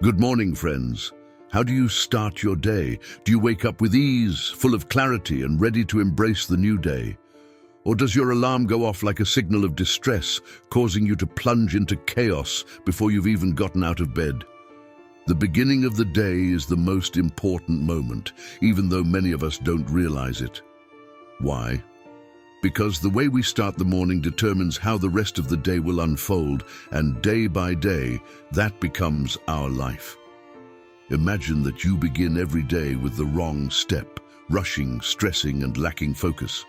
Good morning, friends. How do you start your day? Do you wake up with ease, full of clarity and ready to embrace the new day? Or does your alarm go off like a signal of distress, causing you to plunge into chaos before you've even gotten out of bed? The beginning of the day is the most important moment, even though many of us don't realize it. Why? Because the way we start the morning determines how the rest of the day will unfold, and day by day, that becomes our life. Imagine that you begin every day with the wrong step, rushing, stressing, and lacking focus.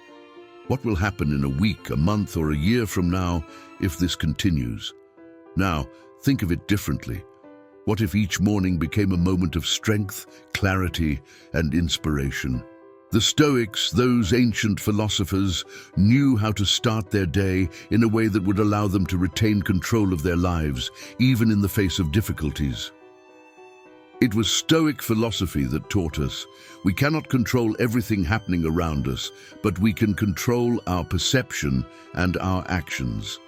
What will happen in a week, a month, or a year from now if this continues? Now, think of it differently. What if each morning became a moment of strength, clarity, and inspiration? The Stoics, those ancient philosophers, knew how to start their day in a way that would allow them to retain control of their lives, even in the face of difficulties. It was Stoic philosophy that taught us we cannot control everything happening around us, but we can control our perception and our actions.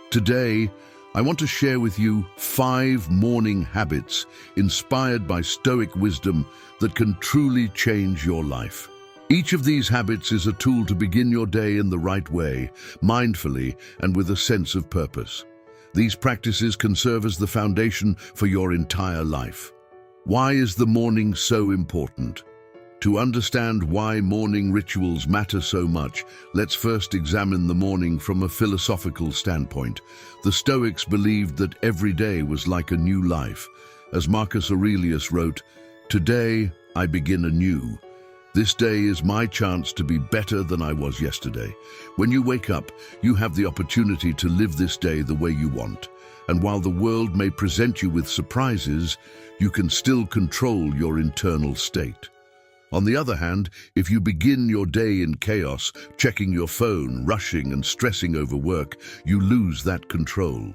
Today, I want to share with you 5 morning habits inspired by Stoic wisdom that can truly change your life. Each of these habits is a tool to begin your day in the right way, mindfully and with a sense of purpose. These practices can serve as the foundation for your entire life. Why is the morning so important? To understand why morning rituals matter so much, let's first examine the morning from a philosophical standpoint. The Stoics believed that every day was like a new life. As Marcus Aurelius wrote, "Today I begin anew. This day is my chance to be better than I was yesterday." When you wake up, you have the opportunity to live this day the way you want. And while the world may present you with surprises, you can still control your internal state. On the other hand, if you begin your day in chaos, checking your phone, rushing and stressing over work, you lose that control.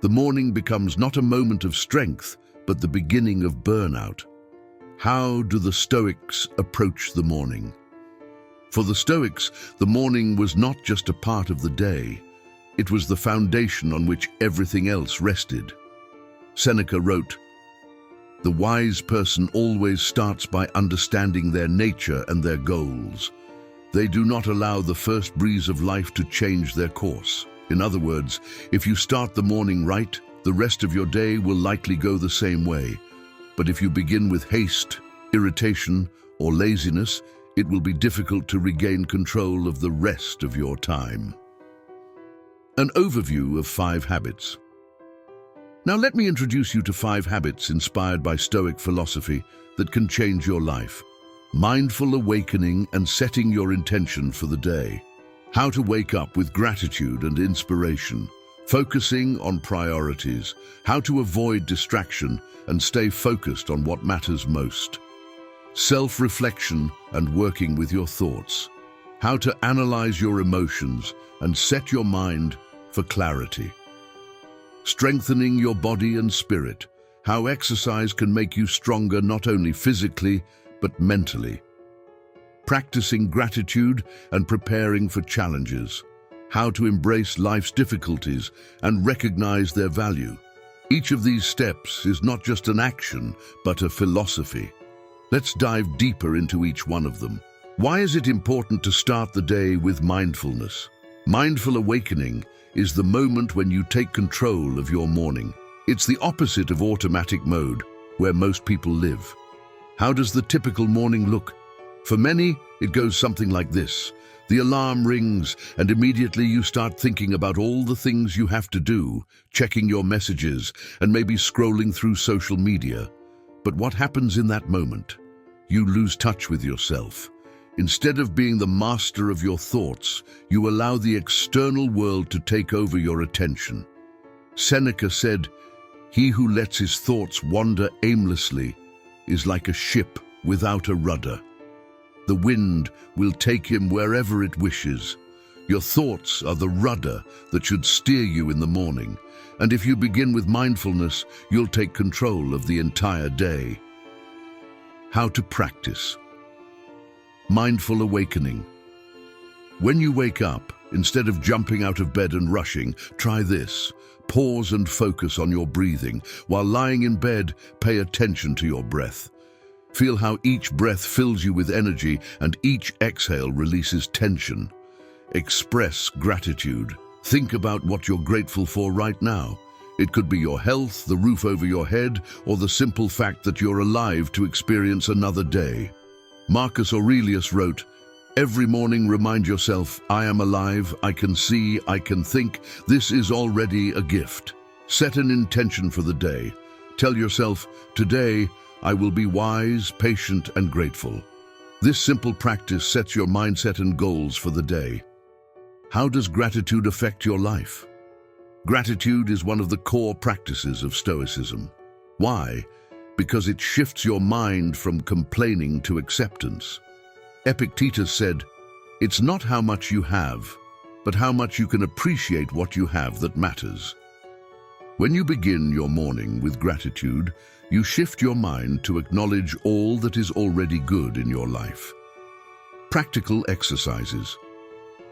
The morning becomes not a moment of strength, but the beginning of burnout. How do the Stoics approach the morning? For the Stoics, the morning was not just a part of the day. It was the foundation on which everything else rested. Seneca wrote, "The wise person always starts by understanding their nature and their goals. They do not allow the first breeze of life to change their course." In other words, if you start the morning right, the rest of your day will likely go the same way. But if you begin with haste, irritation, or laziness, it will be difficult to regain control of the rest of your time. An overview of 5 habits. Now let me introduce you to 5 habits inspired by Stoic philosophy that can change your life. Mindful awakening and setting your intention for the day. How to wake up with gratitude and inspiration. Focusing on priorities. How to avoid distraction and stay focused on what matters most. Self-reflection and working with your thoughts. How to analyze your emotions and set your mind for clarity. Strengthening your body and spirit. How exercise can make you stronger not only physically, but mentally. Practicing gratitude and preparing for challenges. How to embrace life's difficulties and recognize their value. Each of these steps is not just an action, but a philosophy. Let's dive deeper into each one of them. Why is it important to start the day with mindfulness? Mindful awakening is the moment when you take control of your morning. It's the opposite of automatic mode, where most people live. How does the typical morning look? For many, it goes something like this. The alarm rings, and immediately you start thinking about all the things you have to do, checking your messages, and maybe scrolling through social media. But what happens in that moment? You lose touch with yourself. Instead of being the master of your thoughts, you allow the external world to take over your attention. Seneca said, "He who lets his thoughts wander aimlessly is like a ship without a rudder. The wind will take him wherever it wishes." Your thoughts are the rudder that should steer you in the morning. And if you begin with mindfulness, you'll take control of the entire day. How to practice. Mindful awakening. When you wake up, instead of jumping out of bed and rushing, try this. pause and focus on your breathing. While lying in bed, pay attention to your breath. Feel how each breath fills you with energy and each exhale releases tension. Express gratitude. Think about what you're grateful for right now. It could be your health, the roof over your head, or the simple fact that you're alive to experience another day. Marcus Aurelius wrote, "Every morning remind yourself, I am alive, I can see, I can think. This is already a gift." Set an intention for the day. Tell yourself, today I will be wise, patient, and grateful. This simple practice sets your mindset and goals for the day. How does gratitude affect your life? Gratitude is one of the core practices of Stoicism. Why? Because it shifts your mind from complaining to acceptance. Epictetus said, "It's not how much you have, but how much you can appreciate what you have that matters." When you begin your morning with gratitude, you shift your mind to acknowledge all that is already good in your life. Practical exercises.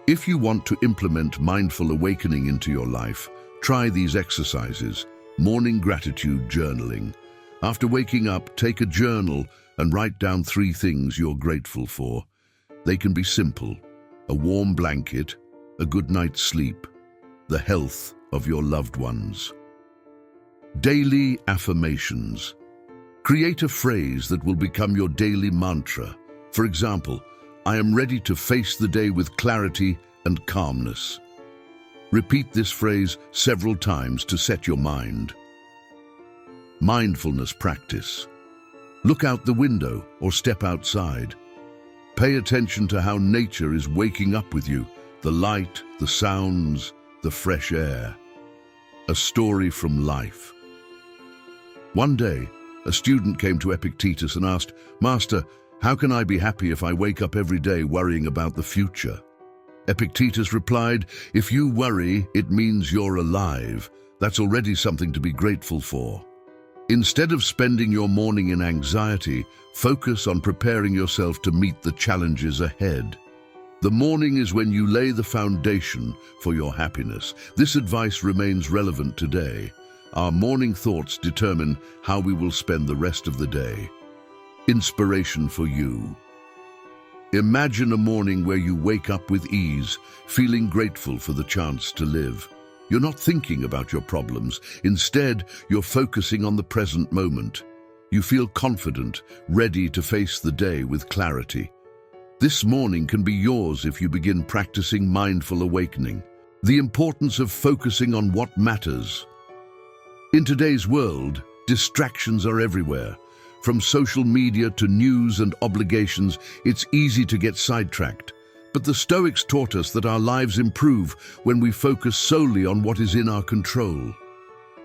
If you want to implement mindful awakening into your life, try these exercises. Morning gratitude journaling. After waking up, take a journal and write down 3 things you're grateful for. They can be simple: a warm blanket, a good night's sleep, the health of your loved ones. Daily affirmations. Create a phrase that will become your daily mantra. For example, I am ready to face the day with clarity and calmness. Repeat this phrase several times to set your mind. Mindfulness practice. Look out the window or step outside. Pay attention to how nature is waking up with you, the light, the sounds, the fresh air. A story from life. One day, a student came to Epictetus and asked, "Master, how can I be happy if I wake up every day worrying about the future?" Epictetus replied, "If you worry, it means you're alive. That's already something to be grateful for." Instead of spending your morning in anxiety, focus on preparing yourself to meet the challenges ahead. The morning is when you lay the foundation for your happiness. This advice remains relevant today. Our morning thoughts determine how we will spend the rest of the day. Inspiration for you. Imagine a morning where you wake up with ease, feeling grateful for the chance to live. You're not thinking about your problems. Instead, you're focusing on the present moment. You feel confident, ready to face the day with clarity. This morning can be yours if you begin practicing mindful awakening. The importance of focusing on what matters. In today's world, distractions are everywhere. From social media to news and obligations, it's easy to get sidetracked. But the Stoics taught us that our lives improve when we focus solely on what is in our control.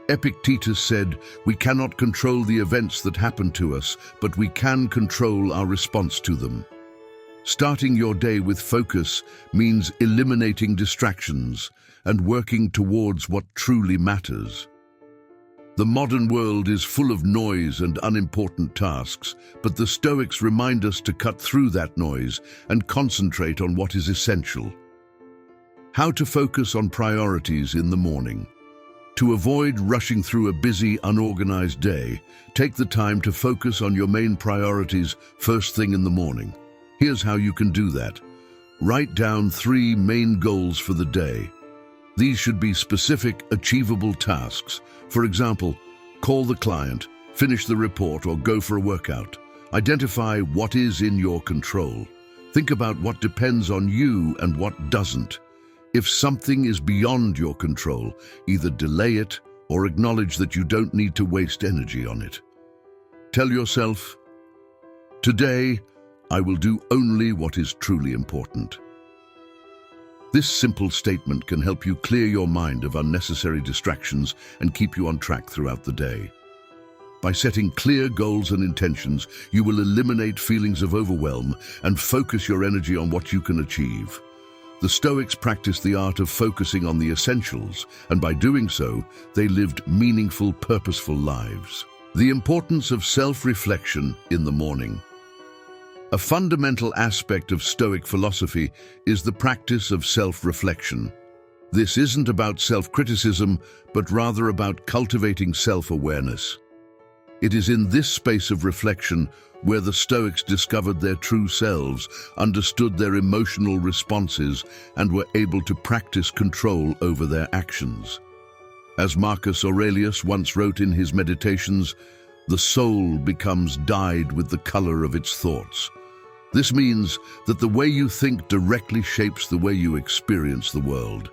Epictetus said, "We cannot control the events that happen to us, but we can control our response to them." Starting your day with focus means eliminating distractions and working towards what truly matters. The modern world is full of noise and unimportant tasks, but the Stoics remind us to cut through that noise and concentrate on what is essential. How to focus on priorities in the morning. To avoid rushing through a busy, unorganized day, take the time to focus on your main priorities first thing in the morning. Here's how you can do that. Write down 3 main goals for the day. These should be specific, achievable tasks. For example, call the client, finish the report, or go for a workout. Identify what is in your control. Think about what depends on you and what doesn't. If something is beyond your control, either delay it or acknowledge that you don't need to waste energy on it. Tell yourself, today, I will do only what is truly important. This simple statement can help you clear your mind of unnecessary distractions and keep you on track throughout the day. By setting clear goals and intentions, you will eliminate feelings of overwhelm and focus your energy on what you can achieve. The Stoics practiced the art of focusing on the essentials, and by doing so, they lived meaningful, purposeful lives. The importance of self-reflection in the morning. A fundamental aspect of Stoic philosophy is the practice of self-reflection. This isn't about self-criticism, but rather about cultivating self-awareness. It is in this space of reflection where the Stoics discovered their true selves, understood their emotional responses, and were able to practice control over their actions. As Marcus Aurelius once wrote in his Meditations, "The soul becomes dyed with the color of its thoughts." This means that the way you think directly shapes the way you experience the world.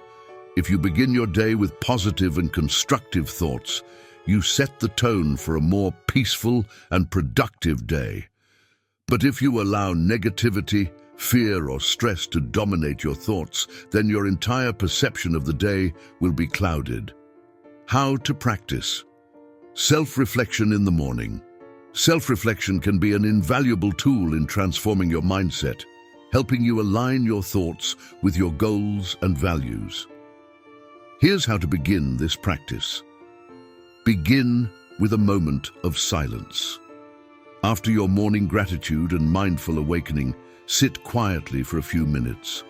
If you begin your day with positive and constructive thoughts, you set the tone for a more peaceful and productive day. But if you allow negativity, fear, or stress to dominate your thoughts, then your entire perception of the day will be clouded. How to practice? Self-reflection in the morning. Self-reflection can be an invaluable tool in transforming your mindset, helping you align your thoughts with your goals and values. Here's how to begin this practice. Begin with a moment of silence. After your morning gratitude and mindful awakening, sit quietly for a few minutes.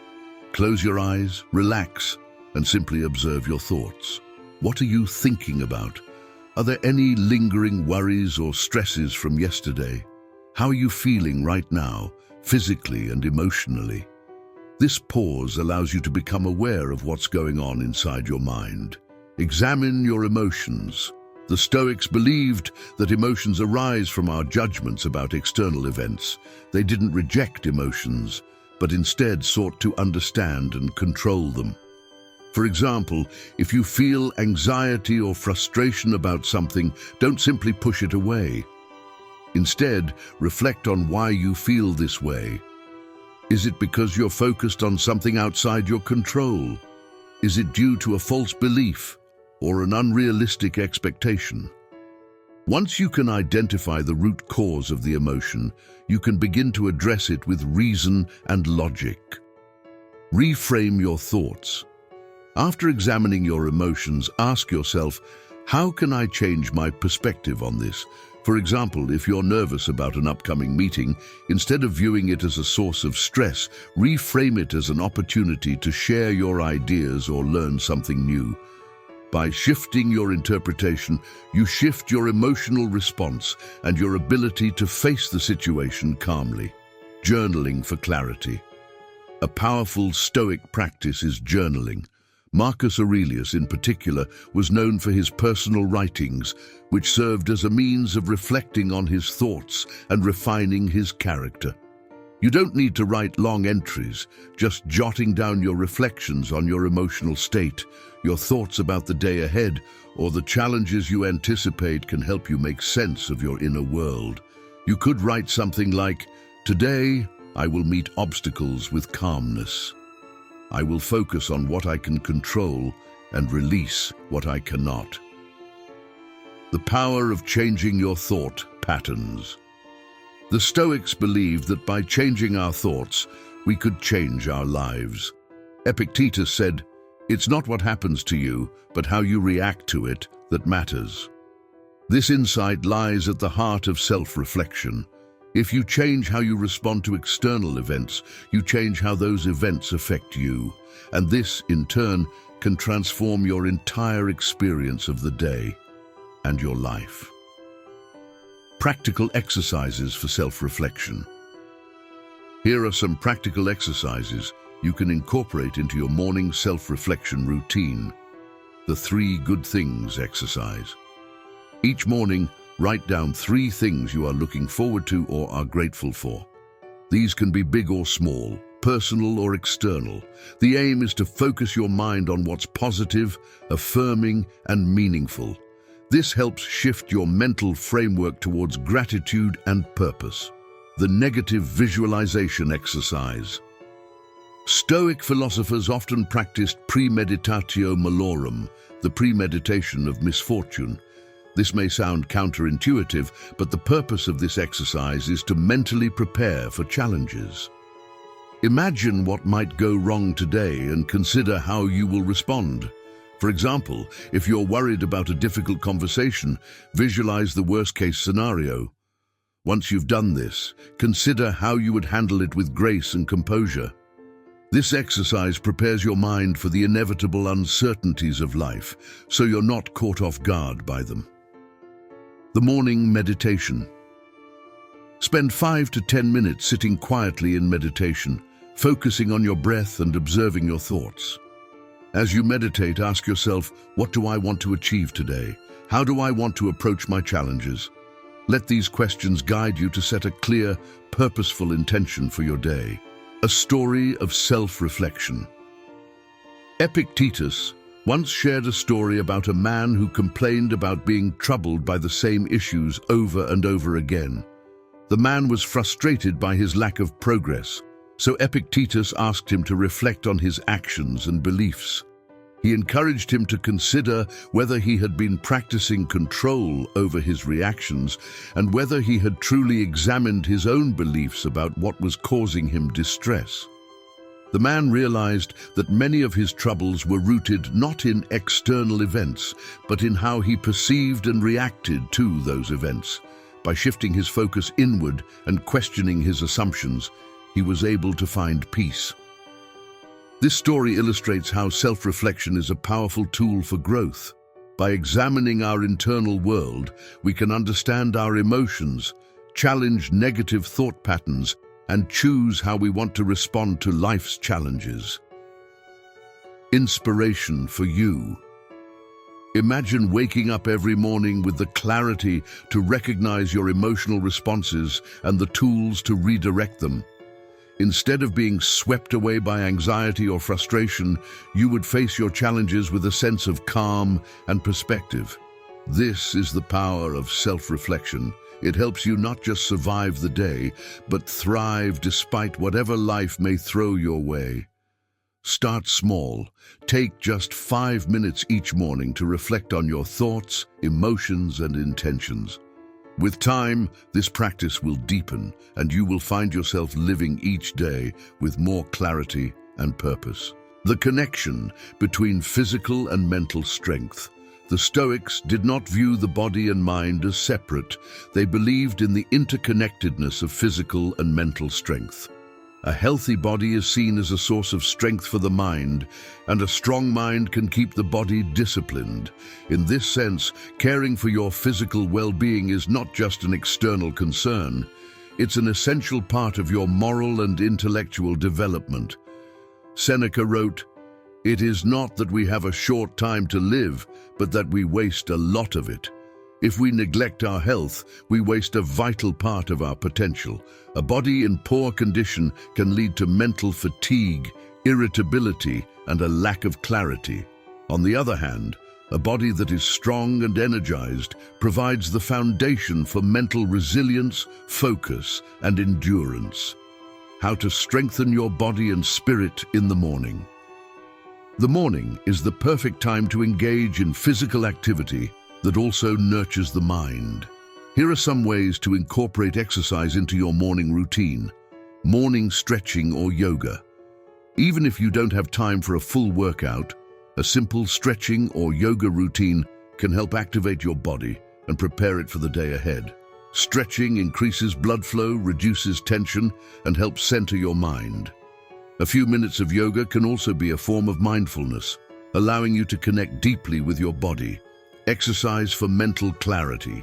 Close your eyes, relax, and simply observe your thoughts. What are you thinking about? Are there any lingering worries or stresses from yesterday? How are you feeling right now, physically and emotionally? This pause allows you to become aware of what's going on inside your mind. Examine your emotions. The Stoics believed that emotions arise from our judgments about external events. They didn't reject emotions, but instead sought to understand and control them. For example, if you feel anxiety or frustration about something, don't simply push it away. Instead, reflect on why you feel this way. Is it because you're focused on something outside your control? Is it due to a false belief or an unrealistic expectation? Once you can identify the root cause of the emotion, you can begin to address it with reason and logic. Reframe your thoughts. After examining your emotions, ask yourself, how can I change my perspective on this? For example, if you're nervous about an upcoming meeting, instead of viewing it as a source of stress, reframe it as an opportunity to share your ideas or learn something new. By shifting your interpretation, you shift your emotional response and your ability to face the situation calmly. Journaling for clarity. A powerful Stoic practice is journaling. Marcus Aurelius, in particular, was known for his personal writings, which served as a means of reflecting on his thoughts and refining his character. You don't need to write long entries, just jotting down your reflections on your emotional state, your thoughts about the day ahead, or the challenges you anticipate can help you make sense of your inner world. You could write something like, "Today, I will meet obstacles with calmness. I will focus on what I can control and release what I cannot." The power of changing your thought patterns. The Stoics believed that by changing our thoughts, we could change our lives. Epictetus said, "It's not what happens to you, but how you react to it that matters." This insight lies at the heart of self-reflection. If you change how you respond to external events, you change how those events affect you. And this, in turn, can transform your entire experience of the day and your life. Practical exercises for self-reflection. Here are some practical exercises you can incorporate into your morning self-reflection routine. The 3 good things exercise. Each morning, write down 3 things you are looking forward to or are grateful for. These can be big or small, personal or external. The aim is to focus your mind on what's positive, affirming, and meaningful. This helps shift your mental framework towards gratitude and purpose. The negative visualization exercise. Stoic philosophers often practiced premeditatio malorum, the premeditation of misfortune. This may sound counterintuitive, but the purpose of this exercise is to mentally prepare for challenges. Imagine what might go wrong today and consider how you will respond. For example, if you're worried about a difficult conversation, visualize the worst-case scenario. Once you've done this, consider how you would handle it with grace and composure. This exercise prepares your mind for the inevitable uncertainties of life, so you're not caught off guard by them. The morning meditation. Spend 5 to 10 minutes sitting quietly in meditation, focusing on your breath and observing your thoughts. As you meditate, ask yourself, what do I want to achieve today? How do I want to approach my challenges? Let these questions guide you to set a clear, purposeful intention for your day. A story of self-reflection. Epictetus once shared a story about a man who complained about being troubled by the same issues over and over again. The man was frustrated by his lack of progress, so Epictetus asked him to reflect on his actions and beliefs. He encouraged him to consider whether he had been practicing control over his reactions and whether he had truly examined his own beliefs about what was causing him distress. The man realized that many of his troubles were rooted not in external events, but in how he perceived and reacted to those events. By shifting his focus inward and questioning his assumptions, he was able to find peace. This story illustrates how self-reflection is a powerful tool for growth. By examining our internal world, we can understand our emotions, challenge negative thought patterns, and choose how we want to respond to life's challenges. Inspiration for you. Imagine waking up every morning with the clarity to recognize your emotional responses and the tools to redirect them. Instead of being swept away by anxiety or frustration, you would face your challenges with a sense of calm and perspective. This is the power of self-reflection. It helps you not just survive the day, but thrive despite whatever life may throw your way. Start small. Take just 5 minutes each morning to reflect on your thoughts, emotions, and intentions. With time, this practice will deepen, and you will find yourself living each day with more clarity and purpose. The connection between physical and mental strength. The Stoics did not view the body and mind as separate. They believed in the interconnectedness of physical and mental strength. A healthy body is seen as a source of strength for the mind, and a strong mind can keep the body disciplined. In this sense, caring for your physical well-being is not just an external concern. It's an essential part of your moral and intellectual development. Seneca wrote, "It is not that we have a short time to live, but that we waste a lot of it." If we neglect our health, we waste a vital part of our potential. A body in poor condition can lead to mental fatigue, irritability, and a lack of clarity. On the other hand, a body that is strong and energized provides the foundation for mental resilience, focus, and endurance. How to strengthen your body and spirit in the morning. The morning is the perfect time to engage in physical activity that also nurtures the mind. Here are some ways to incorporate exercise into your morning routine. Morning stretching or yoga. Even if you don't have time for a full workout, a simple stretching or yoga routine can help activate your body and prepare it for the day ahead. Stretching increases blood flow, reduces tension, and helps center your mind. A few minutes of yoga can also be a form of mindfulness, allowing you to connect deeply with your body. Exercise for mental clarity.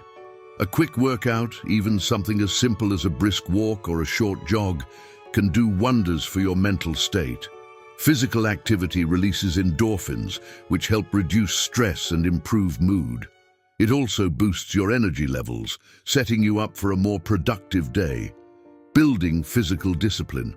A quick workout, even something as simple as a brisk walk or a short jog, can do wonders for your mental state. Physical activity releases endorphins, which help reduce stress and improve mood. It also boosts your energy levels, setting you up for a more productive day. Building physical discipline.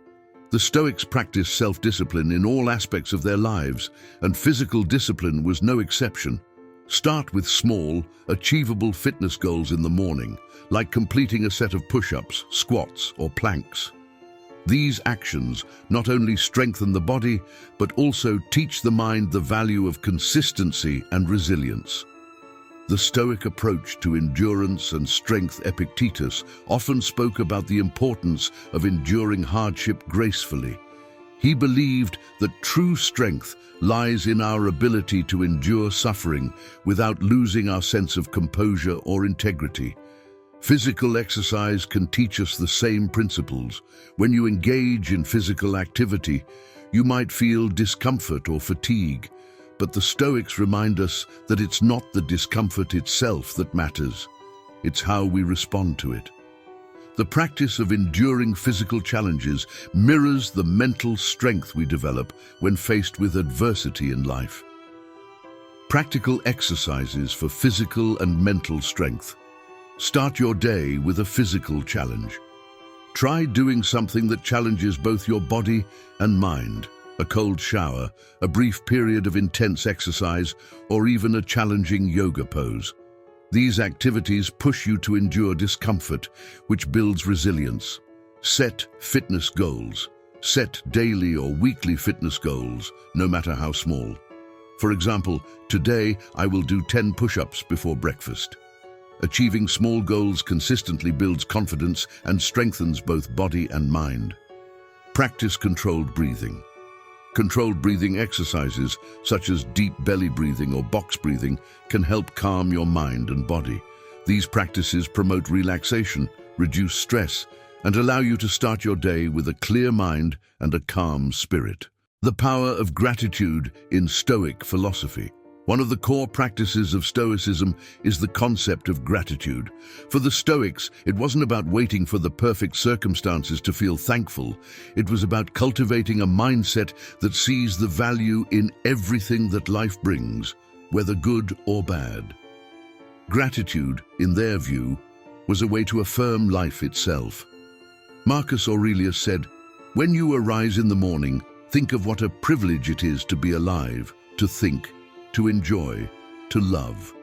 The Stoics practiced self-discipline in all aspects of their lives, and physical discipline was no exception. Start with small, achievable fitness goals in the morning, like completing a set of push-ups, squats, or planks. These actions not only strengthen the body, but also teach the mind the value of consistency and resilience. The Stoic approach to endurance and strength. Epictetus often spoke about the importance of enduring hardship gracefully. He believed that true strength lies in our ability to endure suffering without losing our sense of composure or integrity. Physical exercise can teach us the same principles. When you engage in physical activity, You might feel discomfort or fatigue, but the Stoics remind us that it's not the discomfort itself that matters. It's how we respond to it. The practice of enduring physical challenges mirrors the mental strength we develop when faced with adversity in life. Practical exercises for physical and mental strength. Start your day with a physical challenge. Try doing something that challenges both your body and mind. A cold shower, a brief period of intense exercise, or even a challenging yoga pose. These activities push you to endure discomfort, which builds resilience. Set fitness goals. Set daily or weekly fitness goals, no matter how small. For example, today I will do 10 push-ups before breakfast. Achieving small goals consistently builds confidence and strengthens both body and mind. Practice controlled breathing. Controlled breathing exercises, such as deep belly breathing or box breathing, can help calm your mind and body. These practices promote relaxation, reduce stress, and allow you to start your day with a clear mind and a calm spirit. The power of gratitude in Stoic philosophy. One of the core practices of Stoicism is the concept of gratitude. For the Stoics, it wasn't about waiting for the perfect circumstances to feel thankful. It was about cultivating a mindset that sees the value in everything that life brings, whether good or bad. Gratitude, in their view, was a way to affirm life itself. Marcus Aurelius said, "When you arise in the morning, think of what a privilege it is to be alive, to think, to enjoy, to love."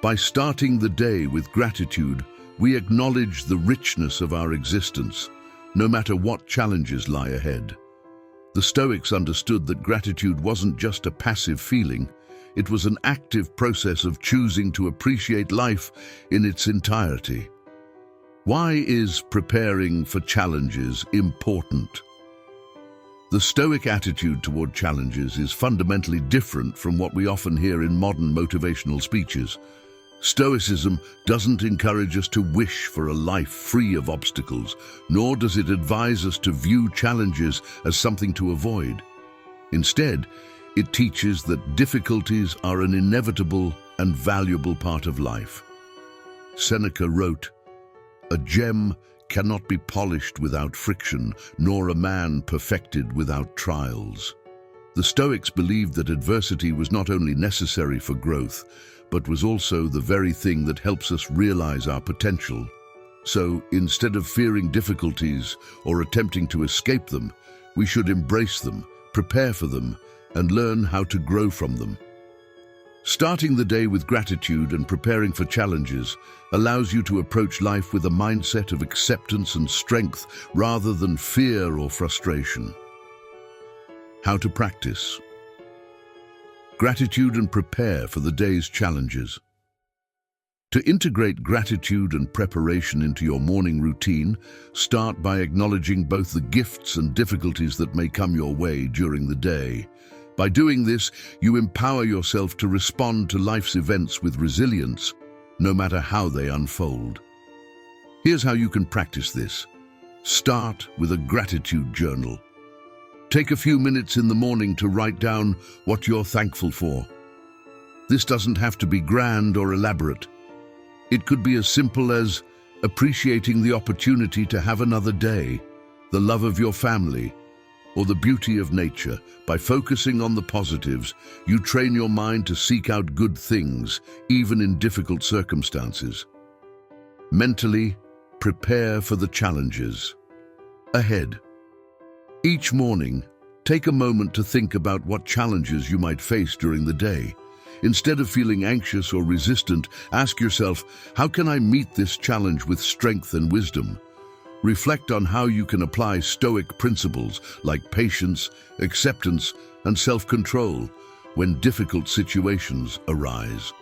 By starting the day with gratitude, we acknowledge the richness of our existence, no matter what challenges lie ahead. The Stoics understood that gratitude wasn't just a passive feeling, it was an active process of choosing to appreciate life in its entirety. Why is preparing for challenges important? The Stoic attitude toward challenges is fundamentally different from what we often hear in modern motivational speeches. Stoicism doesn't encourage us to wish for a life free of obstacles, nor does it advise us to view challenges as something to avoid. Instead, it teaches that difficulties are an inevitable and valuable part of life. Seneca wrote, "A gem cannot be polished without friction, nor a man perfected without trials." The Stoics believed that adversity was not only necessary for growth, but was also the very thing that helps us realize our potential. So, instead of fearing difficulties or attempting to escape them, we should embrace them, prepare for them, and learn how to grow from them. Starting the day with gratitude and preparing for challenges allows you to approach life with a mindset of acceptance and strength rather than fear or frustration. How to practice. Gratitude and prepare for the day's challenges. To integrate gratitude and preparation into your morning routine, start by acknowledging both the gifts and difficulties that may come your way during the day. By doing this, you empower yourself to respond to life's events with resilience, no matter how they unfold. Here's how you can practice this. Start with a gratitude journal. Take a few minutes in the morning to write down what you're thankful for. This doesn't have to be grand or elaborate. It could be as simple as appreciating the opportunity to have another day, the love of your family, or the beauty of nature. By focusing on the positives, you train your mind to seek out good things, even in difficult circumstances. Mentally, prepare for the challenges ahead. Each morning, take a moment to think about what challenges you might face during the day. Instead of feeling anxious or resistant, ask yourself, how can I meet this challenge with strength and wisdom? Reflect on how you can apply Stoic principles like patience, acceptance, and self-control when difficult situations arise.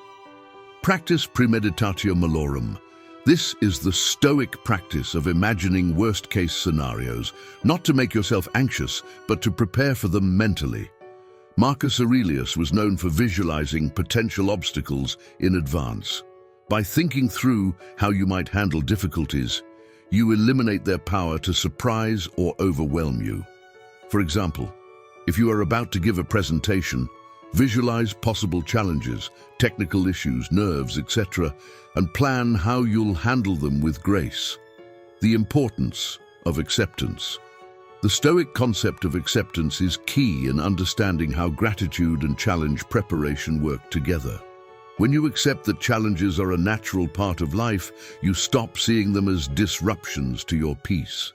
Practice premeditatio malorum. This is the Stoic practice of imagining worst-case scenarios, not to make yourself anxious, but to prepare for them mentally. Marcus Aurelius was known for visualizing potential obstacles in advance. By thinking through how you might handle difficulties, you eliminate their power to surprise or overwhelm you. For example, If you are about to give a presentation, visualize possible challenges, technical issues, nerves, etc., and plan how you'll handle them with grace. The importance of acceptance. The Stoic concept of acceptance is key in understanding how gratitude and challenge preparation work together. When you accept that challenges are a natural part of life, you stop seeing them as disruptions to your peace.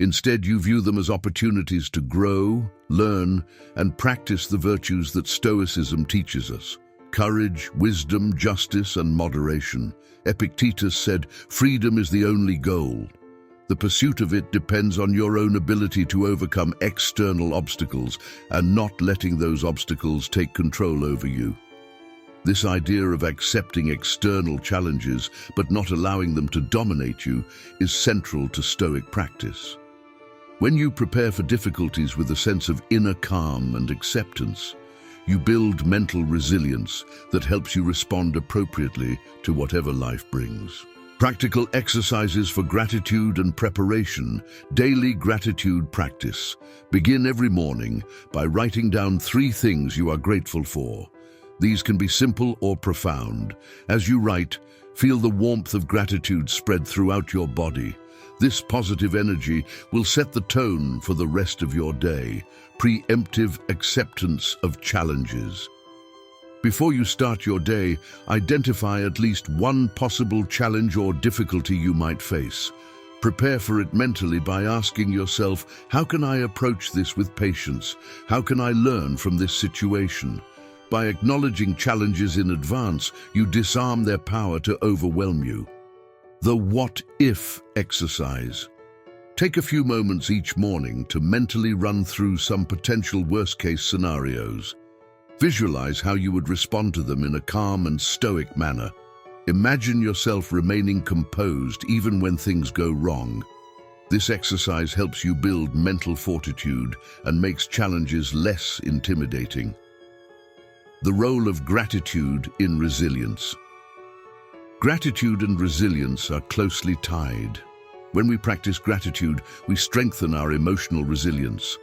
Instead, you view them as opportunities to grow, learn, and practice the virtues that Stoicism teaches us: courage, wisdom, justice, and moderation. Epictetus said, "Freedom is the only goal. The pursuit of it depends on your own ability to overcome external obstacles and not letting those obstacles take control over you." This idea of accepting external challenges but not allowing them to dominate you is central to Stoic practice. When you prepare for difficulties with a sense of inner calm and acceptance, you build mental resilience that helps you respond appropriately to whatever life brings. Practical exercises for gratitude and preparation. Daily gratitude practice. Begin every morning by writing down 3 things you are grateful for. These can be simple or profound. As you write, feel the warmth of gratitude spread throughout your body. This positive energy will set the tone for the rest of your day. Preemptive acceptance of challenges. Before you start your day, identify at least one possible challenge or difficulty you might face. Prepare for it mentally by asking yourself, how can I approach this with patience? How can I learn from this situation? By acknowledging challenges in advance, you disarm their power to overwhelm you. The what-if exercise. Take a few moments each morning to mentally run through some potential worst-case scenarios. Visualize how you would respond to them in a calm and stoic manner. Imagine yourself remaining composed even when things go wrong. This exercise helps you build mental fortitude and makes challenges less intimidating. The role of gratitude in resilience. Gratitude and resilience are closely tied. When we practice gratitude, we strengthen our emotional resilience.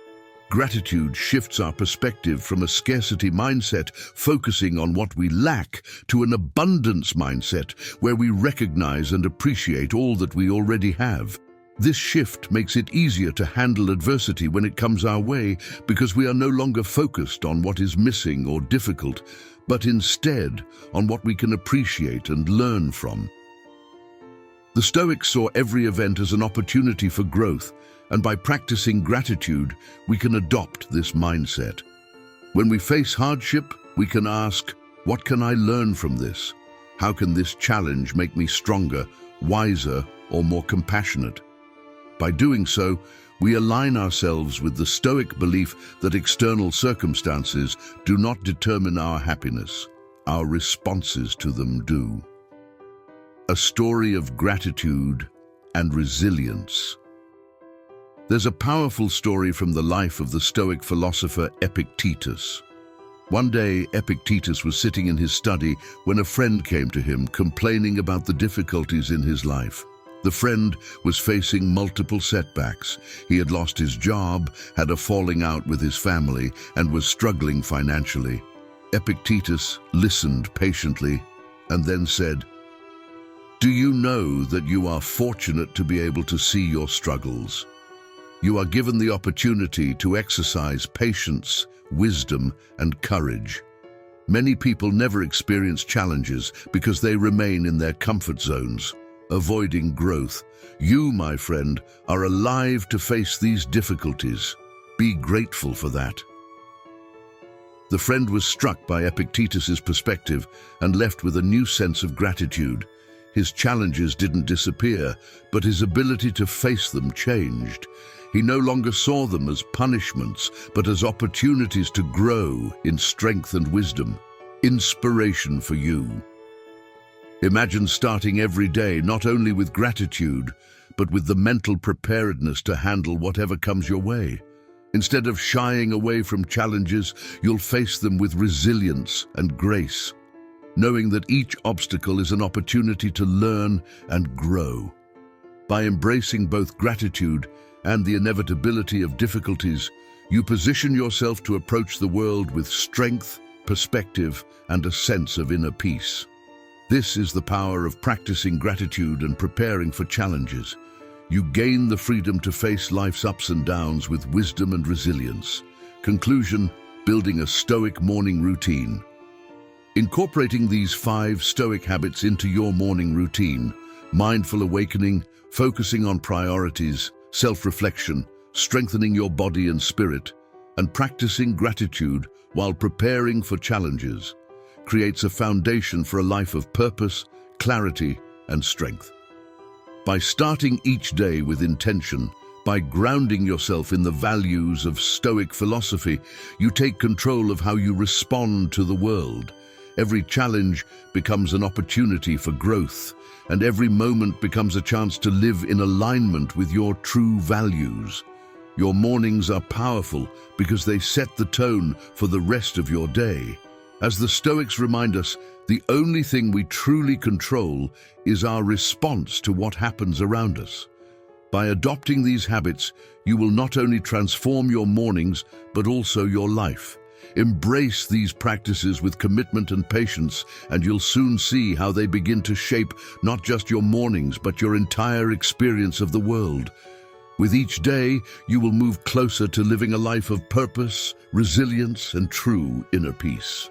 Gratitude shifts our perspective from a scarcity mindset, focusing on what we lack, to an abundance mindset, where we recognize and appreciate all that we already have. This shift makes it easier to handle adversity when it comes our way, because we are no longer focused on what is missing or difficult, but instead on what we can appreciate and learn from. The Stoics saw every event as an opportunity for growth, and by practicing gratitude, we can adopt this mindset. When we face hardship, we can ask, what can I learn from this? How can this challenge make me stronger, wiser, or more compassionate? By doing so, we align ourselves with the Stoic belief that external circumstances do not determine our happiness. Our responses to them do. A story of gratitude and resilience. There's a powerful story from the life of the Stoic philosopher Epictetus. One day, Epictetus was sitting in his study when a friend came to him complaining about the difficulties in his life. The friend was facing multiple setbacks. He had lost his job, had a falling out with his family, and was struggling financially. Epictetus listened patiently and then said, "Do you know that you are fortunate to be able to see your struggles? You are given the opportunity to exercise patience, wisdom, and courage. Many people never experience challenges because they remain in their comfort zones, avoiding growth. You, my friend, are alive to face these difficulties. Be grateful for that." The friend was struck by Epictetus's perspective and left with a new sense of gratitude. His challenges didn't disappear, but his ability to face them changed. He no longer saw them as punishments, but as opportunities to grow in strength and wisdom. Inspiration for you. Imagine starting every day not only with gratitude, but with the mental preparedness to handle whatever comes your way. Instead of shying away from challenges, you'll face them with resilience and grace, knowing that each obstacle is an opportunity to learn and grow. By embracing both gratitude and the inevitability of difficulties, You position yourself to approach the world with strength, perspective, and a sense of inner peace. This is the power of practicing gratitude and preparing for challenges. You gain the freedom to face life's ups and downs with wisdom and resilience. Conclusion: building a Stoic morning routine. Incorporating these 5 Stoic habits into your morning routine: mindful awakening, focusing on priorities, self-reflection, strengthening your body and spirit, and practicing gratitude while preparing for challenges, creates a foundation for a life of purpose, clarity, and strength. By starting each day with intention, by grounding yourself in the values of Stoic philosophy, you take control of how you respond to the world. Every challenge becomes an opportunity for growth, and every moment becomes a chance to live in alignment with your true values. Your mornings are powerful because they set the tone for the rest of your day. As the Stoics remind us, the only thing we truly control is our response to what happens around us. By adopting these habits, you will not only transform your mornings, but also your life. Embrace these practices with commitment and patience, and you'll soon see how they begin to shape not just your mornings, but your entire experience of the world. With each day, you will move closer to living a life of purpose, resilience, and true inner peace.